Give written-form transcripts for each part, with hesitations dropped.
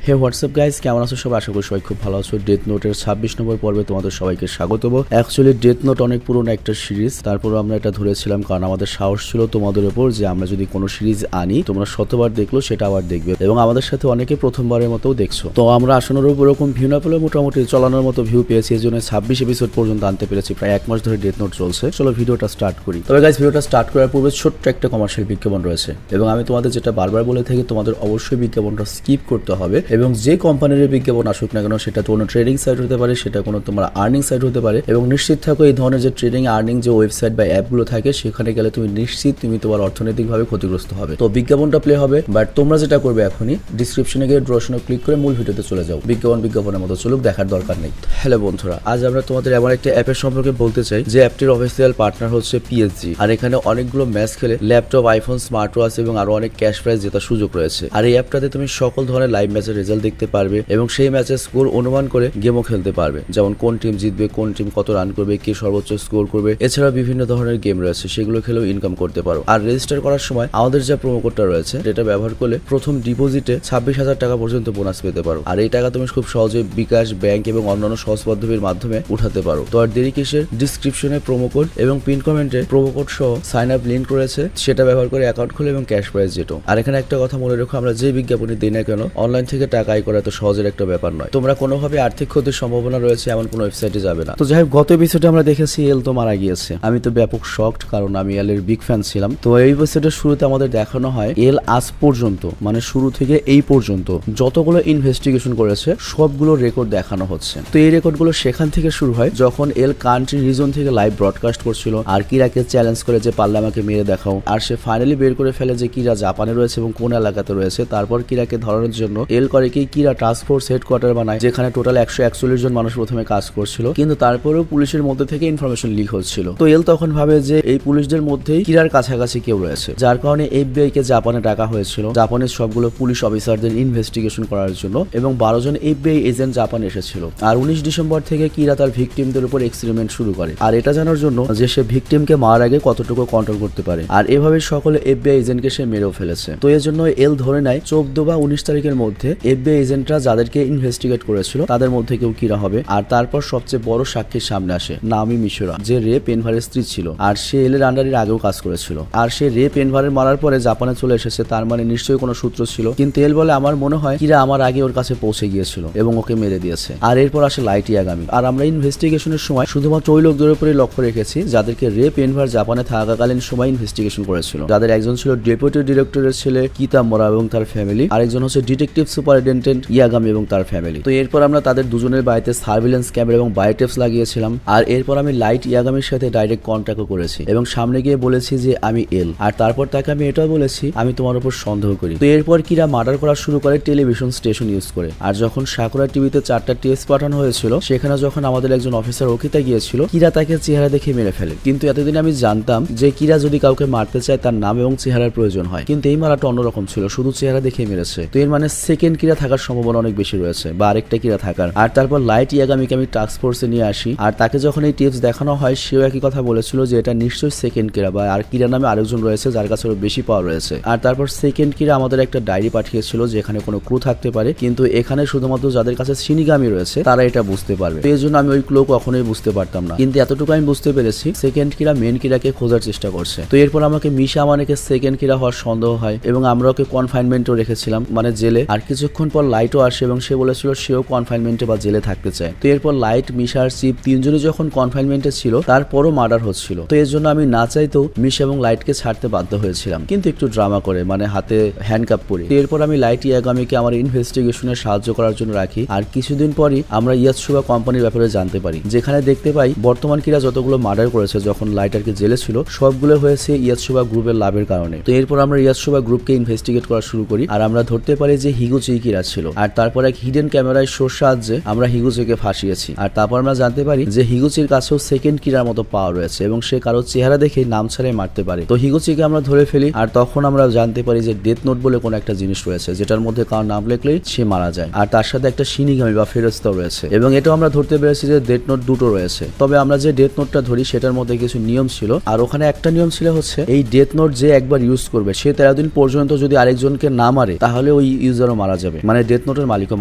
হে WhatsApp guys, কেমন আছো সবাই? আশা করি সবাই খুব ভালো আছো। ডেথ নোটের 26 নম্বর পর্বে তোমাদের সবাইকে স্বাগত। অ্যাকচুয়ালি ডেথ নোট অনেক পুরনো একটা সিরিজ, তারপরও আমরা এটা ধরেছিলাম কারণ আমাদের সাহস ছিল তোমাদের উপর যে আমরা যদি কোনো সিরিজ আনি তোমরা শতবার দেখলো সেটা আবার দেখবে, এবং আমাদের সাথে অনেকে প্রথমবারের মতো দেখছো। তো আমরা আসানোর উপর এরকম ভিউ না পেলে মোটামুটি চলানোর মতো ভিউ পেয়েছি, এই জন্য 26 এপিসোড পর্যন্ত আনতে পেরেছি। প্রায় 1 মাস ধরে ডেথ নোট চলছে। চলো ভিডিওটা স্টার্ট করি। তবে গাইজ, ভিডিওটা স্টার্ট করার পূর্বে ছোট্ট একটা কমার্শিয়াল বিজ্ঞাপন রয়েছে, এবং আমি তোমাদের যেটা বারবার বলে থাকি তোমাদের অবশ্যই বিজ্ঞাপনটা স্কিপ করতে হবে। এবং যে কোম্পানির বিজ্ঞাপন আসুক না কেন, সেটা কোনো ট্রেডিং সাইট হতে পারে, সেটা কোনো তোমার আর্নিং সাইট হতে পারে, এবং নিশ্চিত থাকো এই ধরনের যে ট্রেডিং আর্নিং যে ওয়েবসাইট বা অ্যাপগুলো থাকে সেখানে গেলে তুমি নিশ্চিত তুমি তোমার অর্থনৈতিকভাবে ক্ষতিগ্রস্ত হবে। তো বিজ্ঞাপনটা প্লে হবে, বাট তোমরা যেটা করবে এখনই ডিসক্রিপশনে গিয়ে ড্রশনে ক্লিক করে মূল ভিডিওতে চলে যাও। বিজ্ঞাপনের মতো চলুক, দেখার দরকার নেই। হ্যালো বন্ধুরা, আজ আমরা তোমাদের এমন একটা অ্যাপের সম্পর্কে বলতে চাই যে অ্যাপটির অফিসিয়াল পার্টনার হচ্ছে পিএসজি, আর এখানে অনেকগুলো ম্যাচ খেলে ল্যাপটপ, আইফোন, স্মার্ট ওয়াচ এবং আরো অনেক ক্যাশ প্রাইজ জেতার সুযোগ রয়েছে। আর এই অ্যাপটাতে তুমি সকল ধরনের লাইভ ম্যাচের রেজাল্ট দেখতে পারবে এবং সেই ম্যাচের স্কোর অনুমান করে গেমও খেলতে পারবে, যেমন কোন টিম জিতবে, কোন টিম কত রান করবে, কে সর্বোচ্চ স্কোর করবে। এছাড়া বিভিন্ন ধরনের গেম রয়েছে, সেগুলো খেলেও ইনকাম করতে পারো। আর রেজিস্টার করার সময় আমাদের যে প্রোমো কোডটা রয়েছে এটা ব্যবহার করলে প্রথম ডিপোজিটে 26,000 টাকা পর্যন্ত বোনাস পেতে পারো। আর এই টাকা তুমি খুব সহজে বিকাশ, ব্যাংক এবং অন্যান্য সহজ পদ্ধতির মাধ্যমে উঠাতে পারো। তো আর দেরি কিসের, ডিসক্রিপশনে প্রোমো কোড এবং পিন কমেন্টে প্রোমো কোড সহ সাইন আপ লিঙ্ক রয়েছে, সেটা ব্যবহার করে অ্যাকাউন্ট খুলে এবং ক্যাশ প্রাইজ যেটো। আর এখানে একটা কথা মনে রেখো, আমরা যে বিজ্ঞাপনই দিই না কেন অনলাইন থেকে টাকা আয় করা তো সহজের একটা ব্যাপার নয়। তোমরা কোনোভাবে আর্থিক ক্ষতির সম্ভাবনা রয়েছে এমন কোনো ওয়েবসাইটে যাবে না। তো যাই হোক, গত এপিসোডে আমরা দেখেছি এল তো মারা গিয়েছে। আমি তো ব্যাপক শকড, কারণ আমি এলের বিগ ফ্যান ছিলাম। তো এই এপিসোডের শুরুতে আমাদের দেখানো হয় এল আজ পর্যন্ত, মানে শুরু থেকে এই পর্যন্ত যতগুলো ইনভেস্টিগেশন করেছে সবগুলো রেকর্ড দেখানো হচ্ছে। তো এই রেকর্ডগুলো সেখান থেকে শুরু হয় যখন এল কান্ট্রি রিজন থেকে লাইভ ব্রডকাস্ট করছিল আর কিরাকে চ্যালেঞ্জ করে যে পারলে আমাকে মেরে দেখাও। আর সে ফাইনালি বের করে ফেলে যে কিরা জাপানে রয়েছে এবং কোন এলাকাতে রয়েছে। তারপর কিরাকে ধরানোর জন্য এল করে কি কিরা টাস্ক ফোর্স হেডকোয়ার্টার বানায়, যেখানে টোটাল 141 জন মানুষ প্রথমে কাজ করছিল, কিন্তু তারপরেও পুলিশের মধ্যে থেকে ইনফরমেশন লিক হচ্ছিল। তো এল তখন ভাবে যে এই পুলিশদের মধ্যেই কিরার কাছাকাছি কেউ রয়েছে, যার কারণে এফবিআই কে জাপানে ডাকা হয়েছিল জাপানের সবগুলো পুলিশ অফিসারদের ইনভেস্টিগেশন করার জন্য, এবং 12 জন এফবিআই এজেন্ট জাপানে এসেছিল। আর 19 ডিসেম্বর থেকে কিরা তার ভিকটিমদের উপর এক্সপেরিমেন্ট শুরু করে, আর এটা জানার জন্য যে সে ভিকটিমকে মারার আগে কতটুকু কন্ট্রোল করতে পারে। আর এভাবে সকলে এফবিআই এজেন্টকে সে মেরেও ফেলেছে। তো এর জন্য এল ধরে নেয় 14 বা 19 তারিখের মধ্যে এফবিআই এজেন্টরা যাদেরকে ইনভেস্টিগেট করেছিল তাদের মধ্যে কেউ কিরা হবে। আর তারপর সবচেয়ে বড় সাক্ষীর সামনে আসে নামি মিশরা, যে রে পেনভারের স্ত্রী ছিল, আর সে এলের আন্ডারের আগেও কাজ করেছিল। আর সে রে পেনভারের মারার পরে জাপানে চলে এসেছে, তার মানে নিশ্চয়ই কোনো সূত্র ছিল। কিন্তু এল বলে আমার মনে হয় কিরা আমার আগে ওর কাছে পৌঁছে গিয়েছিল এবং ওকে মেরে দিয়েছে। আর এরপর আসে লাইট ইয়াগামি। আর আমরা ইনভেস্টিগেশনের সময় শুধুমাত্র ওই লোকদের উপরেই লক্ষ্য রেখেছি যাদেরকে রে পেনভার জাপানে থাকাকালীন সময় ইনভেস্টিগেশন করেছিল, যাদের একজন ছিল ডেপুটি ডিরেক্টরের ছেলে কিতামোরা এবং তার ফ্যামিলি, আরেকজন হচ্ছে ডিটেকটিভ সুপারিনটেন্ডেন্ট ইয়াগামি এবং তার ফ্যামিলি। তো এরপর আমরা তাদের দুজনের বাড়িতে সার্ভিলেন্স ক্যামেরা এবং বায়োটেপস লাগিয়েছিলাম। আর এরপর আমি লাইট ইয়াগামির সাথে ডাইরেক্ট কন্ট্যাক্টও করেছি এবং সামনে গিয়ে বলেছি যে আমি এল। আর তারপর তাকে আমি এটাও বলেছি আমি তোমার উপর সন্দেহ করি। তো এরপর কিরা মার্ডার করা শুরু করে টেলিভিশন স্টেশন ইউজ করে। আর যখন সাকুরা টিভিতে 4টা টেস্ট পাঠানো হয়েছিল, সেখানে যখন আমাদের একজন অফিসার ওকিতা গিয়েছিল, কিরা তাকে চেহারা দেখে মেরে ফেলে। কিন্তু এতদিন আমি জানতাম যে কিরা যদি কাউকে মারতে চায় তার নাম এবং চেহারার প্রয়োজন হয়, কিন্তু এই মারাটা অন্যরকম ছিল, শুধু চেহারা দেখে মেরেছে। তো এর মানে সেকেন্ড কিরা থাকার সম্ভাবনা অনেক বেশি রয়েছে, বা আরেকটা কিরা থাকার। আর তারপর লাইট ইয়াগামিকে আমি টাস্ক ফোর্সে নিয়ে আসি, আর তাকে যখন এই টিপস দেখানো হয় সেও একই কথা বলেছিল যে এটা নিশ্চয়ই সেকেন্ড কিরা, বা আর কিরা নামে আরেকজন রয়েছে যার কাছে বেশি পাওয়ার রয়েছে। আর তারপর সেকেন্ড কিরা আমাদের একটা ডায়েরি পাঠিয়েছিল যেখানে কোনো ক্লু থাকতে পারে, কিন্তু এখানে শুধুমাত্র যাদের কাছে শিনিগামি রয়েছে তারা এটা বুঝতে পারবে। তো এই জন্য আমি ওই ক্লু কখনোই বুঝতে পারতাম না, কিন্তু এতটুকু আমি বুঝতে পেরেছি সেকেন্ড কিরা মেন কিরাকে খোঁজার চেষ্টা করছে। তো এরপর আমাকে মিশা আমানেকে সেকেন্ড কিরা হওয়ার সন্দেহ হয় এবং আমরা ওকে কনফাইনমেন্টও রেখেছিলাম, মানে জেলে। আর কিছুক্ষণ পর লাইটও আসে এবং সে বলেছিল সেও কনফাইনমেন্টে বা জেলে থাকতে চায়। তো এরপর লাইট, মিশা আর চিপ তিনজনই যখন কনফাইনমেন্টে ছিল তারপরও মার্ডার হচ্ছিল। তো এর জন্য আমি না চাইতেও মিশা এবং লাইটকে ছাড়তে বাধ্য হয়েছিলাম, কিন্তু একটু ড্রামা করে, মানে হাতে হ্যান্ডকাপ পরে। তো এরপর আমি লাইট ইয়াগামিকে আমার ইনভেস্টিগেশনে সাহায্য করার জন্য রাখি। আর কিছুদিন পরই আমরা ইয়াতসুবা কোম্পানির ব্যাপারে জানতে পারি, যেখানে দেখতে পাই বর্তমান কিরা যতগুলো মার্ডার করেছে যখন লাইট আর কি জেলে ছিল সবগুলো হয়েছে ইয়াতসুবা গ্রুপের লাভের কারণে। তো এরপর আমরা ইয়াতসুবা গ্রুপকে ইনভেস্টিগেট করা শুরু করি, আর আমরা ধরতে পারি যে হিগুচি কিরা ছিল। আর তারপর এক হিডেন ক্যামেরায় শোর সাহায্যে আমরা হিগুচিকে ফাঁসিয়েছি। আর তারপর আমরা জানতে পারি যে হিগুচির কাছেও সেকেন্ড কিরার মতো পাওয়ার রয়েছে এবং সে কারো চেহারা দেখে নাম ছাড়াই মারতে পারে। তো হিগুচিকে আমরা ধরে ফেলি, আর তখন আমরা জানতে পারি যে ডেথ নোট বলে কোন একটা জিনিস রয়েছে যেটার মধ্যে কারো নাম লিখলেই সে মারা যায়, আর তার সাথে একটা শিনিগামি বা ফেরেশতাও রয়েছে। এবং এটাও আমরা ধরতে পেরেছি যে ডেথ নোট দুটো রয়েছে। তবে আমরা যে ডেথ নোটটা ধরি সেটার মধ্যে কিছু নিয়ম ছিল, আর ওখানে একটা নিয়ম ছিল হচ্ছে এই ডেথ নোট যে একবার ইউজ করবে সে 13 দিন পর্যন্ত যদি আরেকজনকে না মারে তাহলে ওই ইউজারও মারা যাবে। যাবে, মানে ডেথ নোটের মালিকও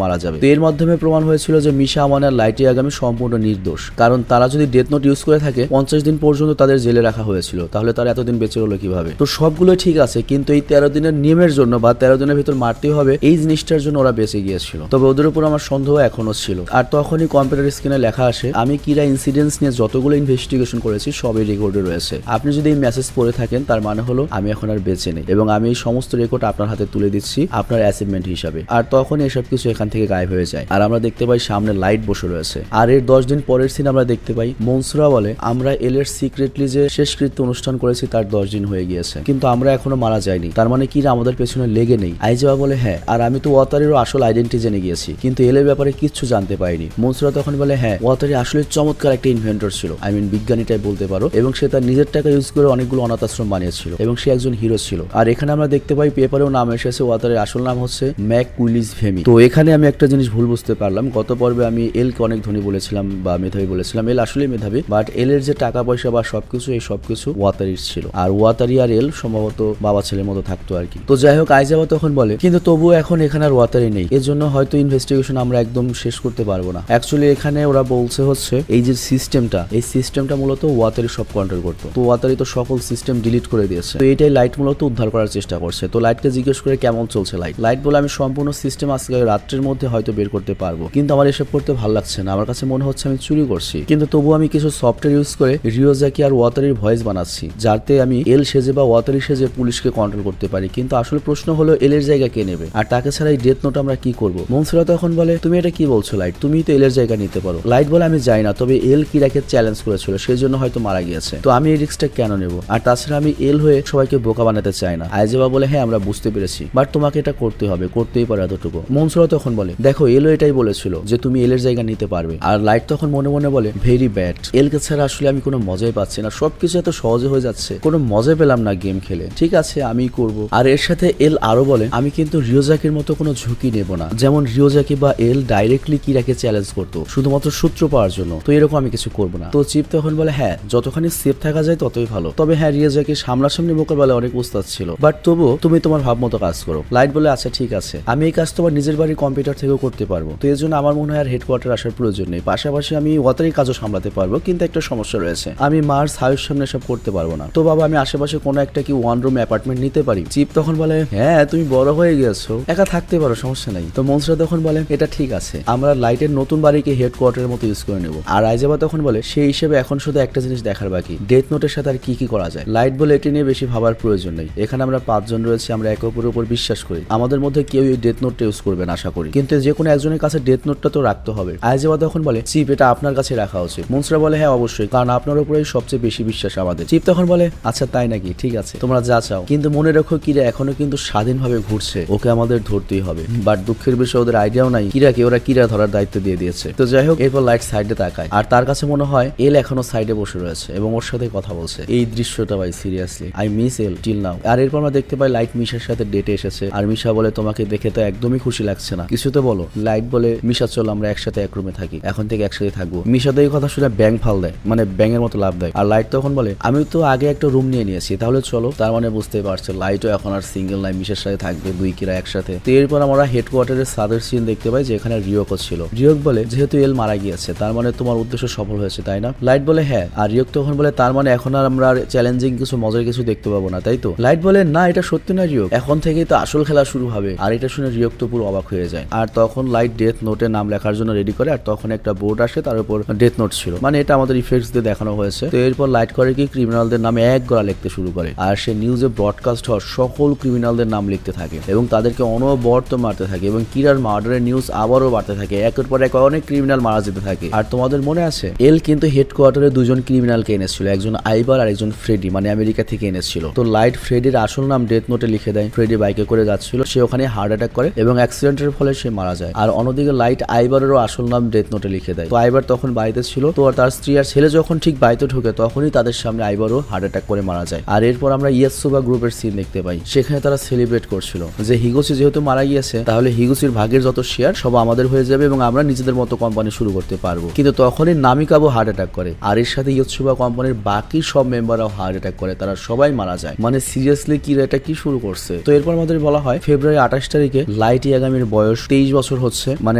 মারা যাবে। তো এর মাধ্যমে প্রমাণ হয়েছিল যে মিশা আমানে আর লাইট ইয়াগামি সম্পূর্ণ নির্দোষ, কারণ তারা যদি ডেথ নোট ইউজ করে থাকে 50 দিন পর্যন্ত তাদের জেলে রাখা হয়েছিল, তাহলে তারা এতদিন বেঁচে রইল কিভাবে? তো সবগুলো ঠিক আছে, কিন্তু এই 13 দিনের নিয়মের জন্য বা 13 দিনের ভিতর মারতেই হবে এই জিনিসটার জন্য ওরা বেঁচে গিয়েছিল। তবে ওদের উপর আমার সন্দেহ এখনো ছিল। আর তখনই কম্পিউটার স্ক্রিনে লেখা আসে, আমি কিরা ইনসিডেন্টস নিয়ে যতগুলো ইনভেস্টিগেশন করেছি সবই রেকর্ডে রয়েছে। আপনি যদি এই মেসেজ পড়ে থাকেন তার মানে হলো আমি এখন আর বেঁচে নেই এবং আমি এই সমস্ত রেকর্ড আপনার হাতে তুলে দিচ্ছি আপনার অ্যাচিভমেন্ট হিসাবে। আর তখন এসব কিছু এখান থেকে গায়েব হয়ে যায় আর আমরা দেখতে পাই সামনে লাইট বসে রয়েছে। আর এর 10 দিন পরের সিন আমরা দেখতে পাই মনসুরা বলে, আমরা এলের সিক্রেটলি যে শেষকৃত্য অনুষ্ঠান করেছি তার 10 দিন হয়ে গিয়েছে, কিন্তু আমরা এখনো মারা যাইনি, তার মানে কিরা আমাদের পেছনে লেগে নেই। আইজাবা বলে, হ্যাঁ, আর আমি তো ওয়াতারিরও আসল আইডেন্টিটি জেনে গিয়েছি, কিন্তু এলের ব্যাপারে কিচ্ছু জানতে পারিনি। মনসুরা তখন বলে, হ্যাঁ, ওয়াতারি আসলে চমৎকার একটা ইনভেন্টর ছিল, বিজ্ঞানীটাই বলতে পারো, এবং সে তার নিজের টাকা ইউজ করে অনেকগুলো অনাথ আশ্রম বানিয়েছিল এবং সে একজন হিরো ছিল। আর এখানে আমরা দেখতে পাই পেপারেও নাম এসেছে, ওয়াতারির আসল নাম হচ্ছে ম্যাক কুইলিস ভেমি। তো এখানে আমি একটা জিনিস ভুল বুঝতে পারলাম, গত পর্বে আমি এলকে অনেক ধনী বলেছিলাম বা মেধাবী বলেছিলাম, এল আসলে মেধাবী, বাট এলের যে টাকা পয়সা বা সবকিছু এই সবকিছু ওয়াতারির ছিল, আর ওয়াতারি আর এল সম্ভবত বাবা ছেলের মতো থাকতো আর কি। তো যাই হোক, আইজাবা তখন বলে, কিন্তু তবুও এখন এখানে আর ওয়াতারি নেই, এর জন্য হয়তো ইনভেস্টিগেশন আমরা একদম শেষ করতে পারবো না। অ্যাকচুয়ালি এখানে ওরা বলছে হচ্ছে এই যে সিস্টেমটা, এই সিস্টেমটা মূলত ওয়াতারি সব কন্ট্রোল করতো, তো ওয়াতারি তো সকল সিস্টেম ডিলিট করে দিয়েছে, তো এইটাই লাইট মূলত উদ্ধার করার চেষ্টা করছে। তো লাইটকে জিজ্ঞেস করে কেমন চলছে লাইট বলে, আমি সম্পূর্ণ সিস্টেম আজকে রাত্রের মধ্যে হয়তো বের করতে পারবো, কিন্তু আমার এসব করতে ভালো লাগছে না, আমার কাছে মনে হচ্ছে আমি চুরি করছি, কিন্তু তবু আমি কিছু সফটওয়্যার ইউজ করে রিওজাকি আর ওয়াতারির ভয়েস বানাচ্ছি যাতে আমি এল সেজে বা ওয়াতারি সেজে পুলিশকে কন্ট্রোল করতে পারি। কিন্তু আসলে প্রশ্ন হলো এলের জায়গা কে নেবে, আর তাকে ছাড়া এই ডেথ নোট আমরা কি করবো? মনসুরা তখন বলে, তুমি এটা কি বলছো লাইট, তুমি তো এলের জায়গা নিতে পারো। লাইট বলে, আমি যাই না, তবে এল কিরাকে চ্যালেঞ্জ করেছিল সেই জন্য হয়তো মারা গিয়েছে, তো আমি এই রিস্কটা কেন নেব? আর তাছাড়া আমি এল হয়ে সবাইকে বোকা বানাতে চাই না। আইজাবা বলে, হ্যাঁ আমরা বুঝতে পেরেছি, বাট তোমাকে এটা করতে হবে, করতেই পারে এতটুকু। মনসুরা তখন বলে, দেখো এলও এটাই বলেছিল যে তুমি এলের জায়গা নিতে পারবে। আর লাইট তখন মনে মনে বলে, ভেরি ব্যাড, এলকে ছাড়া আসলে আমি কোনো মজাই পাচ্ছি না, সবকিছু এত সহজে হয়ে যাচ্ছে, কোনো মজা পেলাম না গেম খেলে, ঠিক আছে আমি করব। আর এর সাথে এল আরো বলে, আমি কিন্তু রিওজাকির মতো কোনো ঝুঁকি নেব না, যেমন রিওজাকি বা এল ডাইরেক্টলি কিরাকে চ্যালেঞ্জ করতো শুধুমাত্র সূত্র পাওয়ার জন্য, তো এরকম আমি কিছু করবো না। তো চিপ তখন বলে, হ্যাঁ যতখানি সেফ থাকা যায় ততই ভালো, তবে হ্যাঁ রিওজাকি সামনাসামনি মোকাবেলায় অনেক উস্তাদ ছিল, বাট তবু তুমি তোমার ভাব মতো কাজ করো। লাইট বলে, আচ্ছা ঠিক আছে, আমি এই কাজ তোমার নিজের বাড়ির কম্পিউটার থেকেও করতে পারবো, তো এর জন্য আমার মনে হয় আর হেডকোয়ার্টার আসার প্রয়োজন নেই, পাশাপাশি আমি ওয়াতারির কাজও সামলাতে পারবো, কিন্তু একটা সমস্যা রয়েছে, আমি মার সাহের সামনে সব করতে পারবো না। তো বাবা, আমি আশেপাশে কোনো একটা কি ওয়ান রুম অ্যাপার্টমেন্ট নিতে পারি? চিপ তখন বলে, হ্যাঁ তুমি বড় হয়ে গেছো, একা থাকতে পারো, সমস্যা নাই। তো মনসুরা তখন বলে, এটা ঠিক আছে, আমরা লাইটের নতুন বাড়িকে হেডকোয়ার্টারের মতো ইউজ করে নেব। আর আইজাবা তখন বলে, সেই হিসেবে এখন শুধু একটা জিনিস দেখার বাকি, ডেথ নোটের সাথে আর কি করা যায়। লাইট বলে, এটি নিয়ে বেশি ভাবার প্রয়োজন নেই, এখানে আমরা 5 জন রয়েছে, আমরা একে অপরের উপর বিশ্বাস করি, আমাদের মধ্যে কেউ এই ডেথ নোটটা ইউজ করবেন আশা করি, কিন্তু যে কোনো একজনের কাছে ডেথ নোটটা তো রাখতে হবে। আইজাবা তখন বলে, চিপ এটা আপনার কাছে রাখা উচিত। মনসুরা বলে, হ্যাঁ অবশ্যই, কারণ আপনার উপরেই সবচেয়ে বেশি বিশ্বাস আমাদের। চিপ তখন বলে, আচ্ছা তাই নাকি, ঠিক আছে তোমরা যা চাও, কিন্তু মনে রাখো কিরা এখনো কিন্তু স্বাধীনভাবে ঘুরছে, ওকে আমাদের ধরতেই হবে। বাট দুঃখের বিষয় ওদের আইডিয়াও নাই কিরাকে ওরা কিরা ধরার দায়িত্ব দিয়ে দিয়েছে। তো যাই হোক, এরপর লাইট সাইডে তাকায় আর তার কাছে মনে হয় এল এখনো সাইডে বসে রয়েছে এবং ওর সাথে কথা বলছে। এই দৃশ্যটা ভাই সিরিয়াসলি আই মিস এল টিল নাও। আর এরপর আমরা দেখতে পাই লাইট মিশার সাথে ডেটে এসেছে আর মিশা বলে, তোমাকে দেখে তো একদমই খুশি লাগছে না, কিছু তো বলো। লাইট বলে, মিশা চল আমরা একসাথে এক রুমে থাকি, এখন থেকে একসাথে থাকবো। মিশা তো এই কথা শুনে ব্যাং ফাল দেয়, মানে ব্যাঙের মতো লাভ দেয়। আর লাইট তখন বলে, আমি তো আগে একটা রুম নিয়ে নিয়েছি, তাহলে চলো। তার মানে বুঝতে পারছে লাইটও এখন আর সিঙ্গেল নাই, মিশার সাথে থাকবে, দুই কিরা একসাথে। তো এরপর আমরা হেডকোয়ার্টারের সাদের সিন দেখতে পাই যেখানে রিয়কও ছিল। রিয়ক বলে, যেহেতু এল মারা গিয়েছে তার মানে তোমার উদ্দেশ্য সফল হয়েছে তাই না? লাইট বলে, হ্যাঁ। আর রিয়ক তখন বলে, তার মানে এখন আর আমরা চ্যালেঞ্জিং কিছু মজার কিছু দেখতে পাবো না তাই তো? লাইট বলে, না এটা সত্যি না রিয়ক, এখন থেকেই তো আসল খেলা শুরু হবে। আর এটা শুনে রিয়ক তো পুরো অবাক হয়ে যায়। আর তখন লাইট ডেথ নোটে নাম লেখার জন্য রেডি করে, আর তখন একটা বোর্ড আসে তার উপর ডেথ নোট ছিল, মানে এটা আমাদের ইফেক্টস দিয়ে দেখানো হয়েছে। তো এরপর লাইট করে কি ক্রিমিনালদের নামে এক গড়া লিখতে শুরু করে আর সে নিউজে ব্রডকাস্ট হওয়া সকল ক্রিমিনালদের নাম লিখতে থাকে এবং তাদেরকে অনবরত মারতে থাকে এবং কিরার মার্ডারের নিউজ আবারও বাড়তে থাকে, একের পর এক অনেক ক্রিমিনাল মারা যেতে থাকে। আর তোমাদের মনে আছে এল কিন্তু হেডকোয়ার্টারে দুজন ক্রিমিনালকে এনেছিল, একজন আইবার আর একজন ফ্রেডি, মানে আমেরিকা থেকে এনেছিল। তো লাইট ফ্রেডির আসল নাম ডেথ নোটে লিখে দেয়। ফ্রেডি বাইকে করে যাচ্ছিল, সে ওখানে হার্ট অ্যাটাক করে এবং অ্যাক্সিডেন্টের ফলে সে মারা যায়। আর অন্যদিকে লাইট আইবারেরও আসল নাম ডেথ নোটে লিখে দেয়। তো আইবার তখন বাড়িতে ছিল, তো তার স্ত্রী আর ছেলে যখন ঠিক বাড়িতে ঢুকে তখনই তাদের সামনে আইবারও হার্ট অ্যাটাক করে মারা যায়। আর এরপর আমরা ইয়াসুবা গ্রুপের সিন দেখতে পাই, সেখানে তারা সেলিব্রেট করছিল যে হিগুচি যেহেতু মারা গিয়েছে তাহলে হিগুচির ভাগের যত শেয়ার সব আমাদের হয়ে যাবে এবং আমরা নিজেদের মতো কোম্পানি শুরু করতে পারবো। কিন্তু তখনই নামিকাবো হার্ট অ্যাটাক করে আর এর সাথে ইয়াসুবা কোম্পানির বাকি সব মেম্বাররাও হার্ট অ্যাটাক করে, তারা সবাই মারা যায়। মানে সিরিয়াসলি কি এটা কি শুরু করছে? তো এরপর আমাদের বলা হয় ফেব্রুয়ারি 28 তারিখে লাইট ইয়াগামির বয়স 23 বছর হচ্ছে, মানে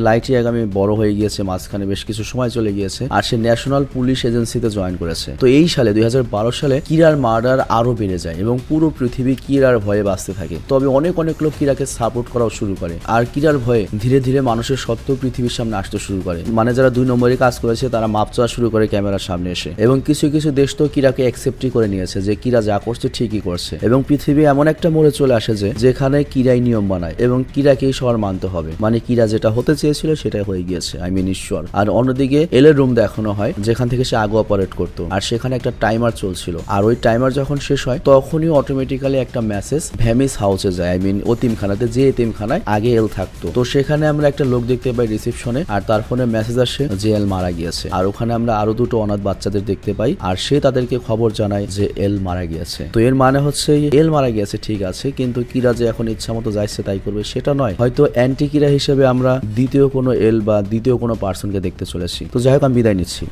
লাইট ইয়াগামি বড় হয়ে গিয়েছে, মাঝখানে বেশ কিছু সময় চলে গিয়েছে, আর সে ন্যাশনাল পুলিশ এজেন্সিতে জয়েন করেছে। তো এই সালে 2012 সালে কিরার মার্ডার আরো বেড়ে যায় এবং পুরো পৃথিবী কিরার ভয়ে বাঁচতে থাকে। তবে অনেক লোক কিরাকে সাপোর্ট করাও শুরু করে, আর কিরার ভয়ে ধীরে ধীরে মানুষের সত্য পৃথিবীর সামনে আসতে শুরু করে। মানে যারা 2 নম্বরে কাজ করেছে তারা মাপ চাওয়া শুরু করে ক্যামেরার সামনে এসে, এবং কিছু কিছু দেশ তো কিরাকে অ্যাকসেপ্টই করে নিয়েছে যে কিরা যা করছে ঠিকই করছে। এবং পৃথিবী এমন একটা মোড়ে চলে আসে যে যেখানে কিরাই নিয়ম বানায় এবং কিরাকেই সবার মানতে হবে। মানে কিরা যেটা হতে চেয়েছিল সেটাই হয়ে গিয়েছে, আই মিন ঈশ্বর। আর অন্যদিকে এলের রুম দেখানো হয় যেখান থেকে সে আগে অপারেট করতো, আর সেখানে একটা টাইমার চলছিল, আর ওই টাইমার যখন শেষ হয় তখনই অটোমেটিক্যালি একটা মেসেজ ভ্যামিস হাউসে যায়, আই মিন এতিমখানাতে, যে এতিমখানায় আগে এল থাকতো। তো সেখানে আমরা একটা লোক দেখতে পাই রিসেপশনে, আর তার ফোনে মেসেজ আসে যে এল মারা গিয়েছে। আর ওখানে আমরা আরো 2টো অনাথ বাচ্চাদের দেখতে পাই, আর সে তাদেরকে খবর জানায় যে এল মারা গিয়েছে। তো এর মানে হচ্ছে এল মারা গিয়েছে ঠিক আছে, কিন্তু কিরা যে এখন ইচ্ছা মতো যাইছে তাই করবে সেটা নয়, হয়তো অ্যান্টি কিরা হিসেবে আমরা দ্বিতীয় কোনো এল বা দ্বিতীয় কোনো পার্সনকে দেখতে চলেছি। তো যাই হোক, আমি বিদায় নিচ্ছি।